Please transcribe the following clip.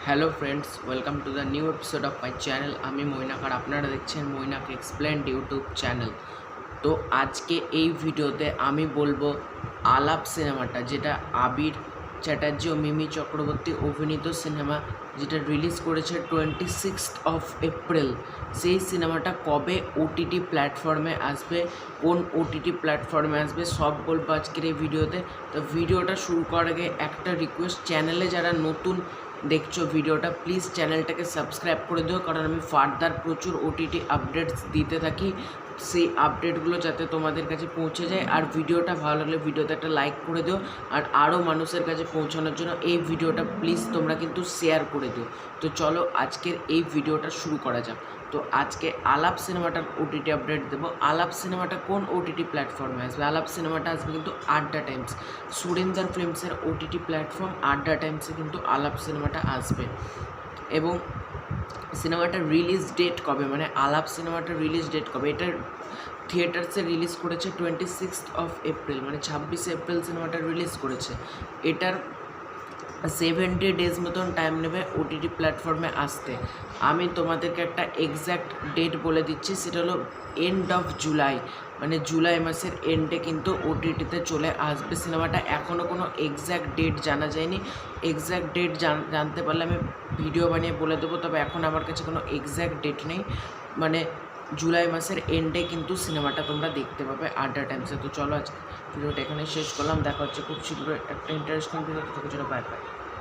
Hello friends, welcome to the new episode of my channel. আমি মৈনাক আর আপনারা দেখছেন Mainak explained YouTube channel. তো আজকে এই ভিডিওতে আমি বলবো আলাপ সিনেমাটা, যেটা আবির চ্যাটার্জি ও মিমি চক্রবর্তী অভিনীত সিনেমা, যেটা রিলিজ করেছে 26 এপ্রিল। সেই সিনেমাটা কবে ওটিটি প্ল্যাটফর্মে আসবে, কোন ওটিটি প্ল্যাটফর্মে আসবে, সব বলবো আজকের এই ভিডিওতে। তো ভিডিওটা শুরু করার আগে একটা রিকোয়েস্ট, চ্যানেলে যারা নতুন দেখছো ভিডিওটা, প্লিজ চ্যানেলটাকে সাবস্ক্রাইব করে দিও, কারণ আমি ফার্দার প্রচুর ওটিটি আপডেটস দিতে থাকি। সেই আপডেটগুলো যাতে তোমাদের কাছে পৌঁছে যায়। আর ভিডিওটা ভালো লাগলে ভিডিওতে একটা লাইক করে দিও, আর আরও মানুষের কাছে পৌঁছানোর জন্য এই ভিডিওটা প্লিজ তোমরা কিন্তু শেয়ার করে দিও। তো চলো আজকের এই ভিডিওটা শুরু করা যাক। তো আজকে আলাপ সিনেমাটার ওটিটি আপডেট দেবো। আলাপ সিনেমাটা কোন ওটিটি প্ল্যাটফর্মে আসবে? আলাপ সিনেমাটা আসবে কিন্তু আড্ডা টাইমস, সুরেন্দ্র ফিল্মসের ওটিটি প্ল্যাটফর্ম আড্ডা টাইমসে কিন্তু আলাপ সিনেমাটা আসবে। এবং সিনেমাটার রিলিজ ডেট কবে, মানে আলাপ সিনেমাটার রিলিজ ডেট কবে? এটা থিয়েটার্সে রিলিজ করেছে 26 এপ্রিল, মানে 26 এপ্রিল সিনেমাটা রিলিজ করেছে। এটার 70 ডেজ মতন টাইম নেবে ওটিটি প্ল্যাটফর্মে আসতে। আমি তোমাদেরকে একটা এক্স্যাক্ট ডেট বলে দিচ্ছি, সেটা হলো এন্ড অফ জুলাই, মানে জুলাই মাসের এন্ডে কিন্তু ওটিটিতে চলে আসবে সিনেমাটা। এখনও কোনো এক্স্যাক্ট ডেট জানা যায়নি। এক্স্যাক্ট ডেট জানতে পারলে আমি ভিডিও বানিয়ে বলে দেবো, তবে এখন আমার কাছে কোনো এক্স্যাক্ট ডেট নেই। মানে জুলাই মাসের এন্ডে কিন্তু সিনেমাটা তোমরা দেখতে পাবে আড্ডা টাইমসে। তো চলো আজকে ভিডিওটা এখানে শেষ করলাম, দেখা হচ্ছে খুব শীঘ্রই একটা ইন্টারেস্টিং ভিডিও। চলো বাই বাই।